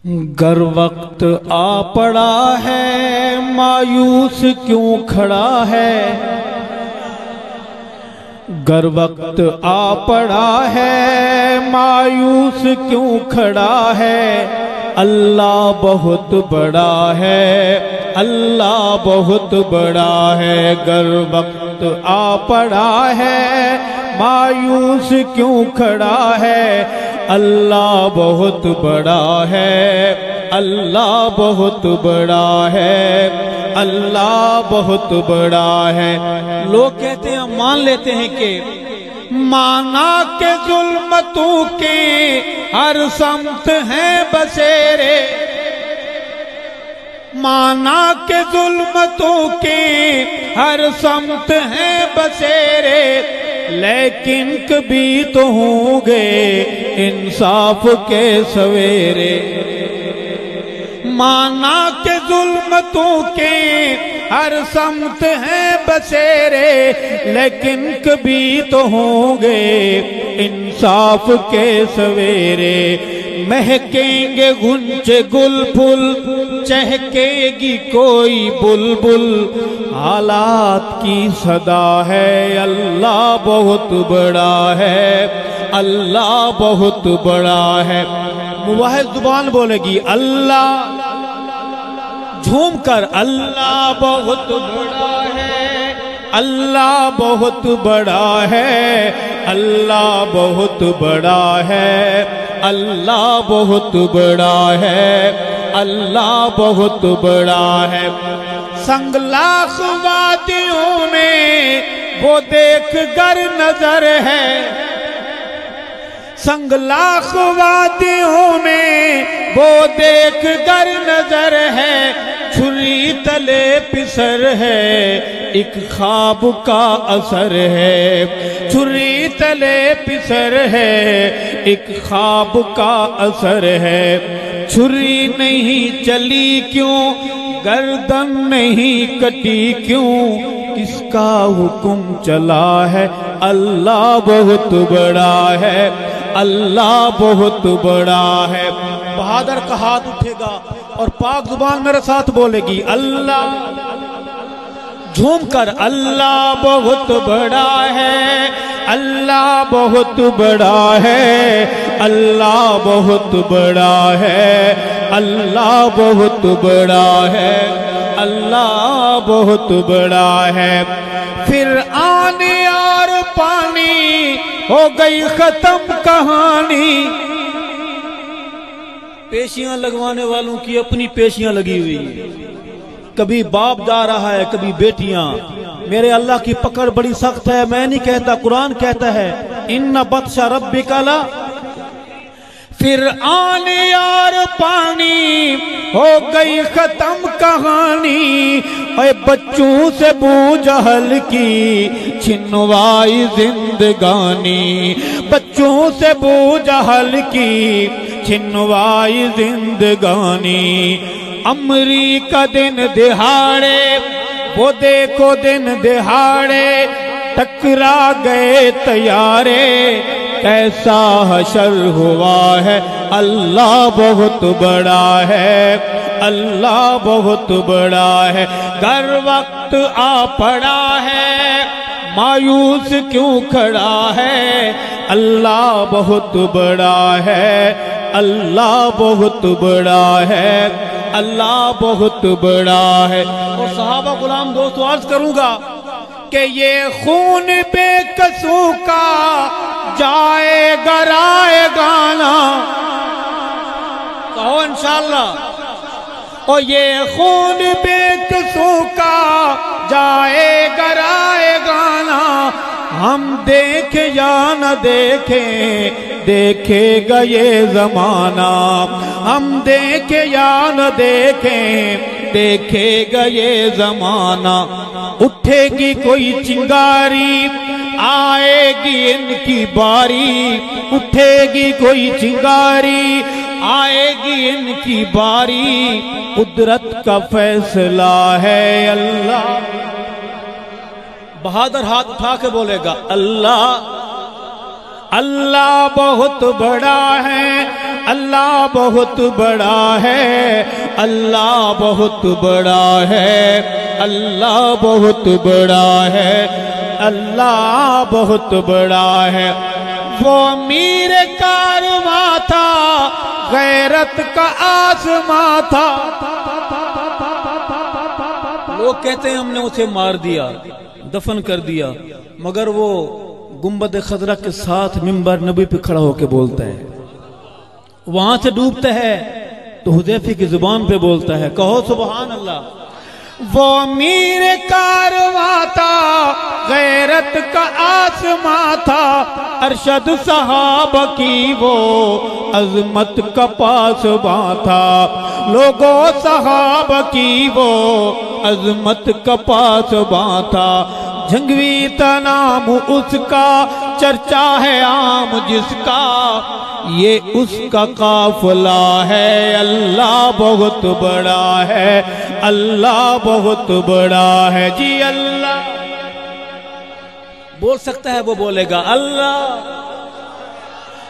گر وقت آ پڑا ہے مایوس کیوں کھڑا ہے، گر وقت آ پڑا ہے مایوس کیوں کھڑا ہے، اللہ بہت بڑا ہے، اللہ بہت بڑا ہے، گر وقت آ پڑا ہے مایوس کیوں کھڑا ہے، اللہ بہت بڑا ہے، اللہ بہت بڑا ہے، اللہ بہت بڑا ہے۔ لوگ کہتے ہیں، مان لیتے ہیں کہ مانا کہ ظلمتوں کے ہر سمت ہیں بسیرے، مانا کہ ظلمتوں کے ہر سمت ہیں بسیرے، لیکن کبھی تو ہوں گے انصاف کے سویرے۔ مانا کہ ظلمتوں کے ہر سمت ہیں بسیرے، لیکن کبھی تو ہوں گے انصاف کے سویرے۔ مہکیں گے گنچے گل پھل، چہکے گی کوئی بلبل، حالات کی صدا ہے، اللہ بہت بڑا ہے، اللہ بہت بڑا ہے۔ موحد زبان بولے گی اللہ، جھوم کر اللہ بہت بڑا ہے، اللہ بہت بڑا ہے، اللہ بہت بڑا ہے، اللہ بہت بڑا ہے، اللہ بہت بڑا ہے۔ سنگلاخ وادیوں میں وہ دیکھ گر نظر ہے، سنگلاخ وادیوں میں وہ دیکھ گر نظر ہے، چھری تلے پسر ہے ایک خواب کا اثر ہے، چھری تلے پسر ہے ایک خواب کا اثر ہے۔ چھری نہیں چلی کیوں، گردن نہیں کٹی کیوں، کس کا حکم چلا ہے، اللہ بہت بڑا ہے، اللہ بہت بڑا ہے۔ بہادر کا ہاتھ اٹھے گا اور پاک زبان میرے ساتھ بولے گی اللہ، جھوم کر اللہ بہت بڑا ہے، اللہ بہت بڑا ہے، اللہ بہت بڑا ہے، اللہ بہت بڑا ہے، اللہ بہت بڑا ہے۔ پھر آنے اور پانی ہو گئی ختم کہانی، پیشیاں لگوانے والوں کی اپنی پیشیاں لگی ہوئی، کبھی باپ جا رہا ہے کبھی بیٹیاں۔ میرے اللہ کی پکڑ بڑی سخت ہے، میں نہیں کہتا، قرآن کہتا ہے ان بطش ربک لا۔ پھر آنے اور پانی ہو گئی ختم کہانی، اے بچوں سے بو جہل کی چھنوائی زندگانی، بچوں سے بو جہل کی چھنوائی زندگانی۔ امریکہ دن دہاڑے وہ دیکھو دن دہاڑے ٹکرا گئے طیارے، کیسا حشر ہوا ہے، اللہ بہت بڑا ہے، اللہ بہت بڑا ہے۔ گر وقت آ پڑا ہے مایوس کیوں کھڑا ہے، اللہ بہت بڑا ہے، اللہ بہت بڑا ہے، اللہ بہت بڑا ہے۔ اور صحابہ غلام دوستو عرض کروں گا کہ یہ خون بے قصوں کا جائے گا رائے گانا، کہو انشاءاللہ، اور یہ خون بے قصوں کا جائے گا رائے گانا، ہم دیکھیں یا نہ دیکھیں دیکھے گا یہ زمانہ، ہم دیکھیں یا نہ دیکھیں دیکھے گا یہ زمانہ۔ اٹھے گی کوئی چنگاری آئے گی ان کی باری، اٹھے گی کوئی چنگاری آئے گی ان کی باری، قدرت کا فیصلہ ہے اللہ۔ بہادر ہاتھ اٹھا کے بولے گا اللہ، اللہ بہت بڑا ہے، اللہ بہت بڑا ہے، اللہ بہت بڑا ہے، اللہ بہت بڑا ہے، اللہ بہت بڑا ہے۔ وہ امیر کارواں تھا، غیرت کا آسماں تھا۔ لوگ کہتے ہیں ہم نے اسے مار دیا، دفن کر دیا، مگر وہ گنبد خضرا کے ساتھ منبر نبی پہ کھڑا ہو کے بولتا ہے، وہاں سے ڈوبتا ہے تو حذیفہ کی زبان پہ بولتا ہے، کہو سبحان اللہ۔ وہ امیر کارواں تھا، غیرت کا آسماں تھا، ارشد صحابہ کی وہ عظمت کا پاسباں تھا، لوگوں صحابہ کی وہ عظمت کا پاسباں تھا۔ جھنگوی نام اس کا، چرچا ہے عام جس کا، یہ اس کا قافلہ ہے۔ اللہ بہت بڑا ہے، اللہ بہت بڑا ہے، جی اللہ بول سکتا ہے وہ بولے گا اللہ۔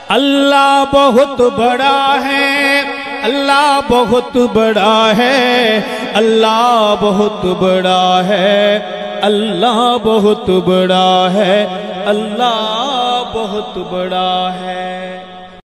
اللہ بہت بڑا ہے، اللہ بہت بڑا ہے، اللہ بہت بڑا ہے، اللہ بہت بڑا ہے، اللہ بہت بڑا ہے۔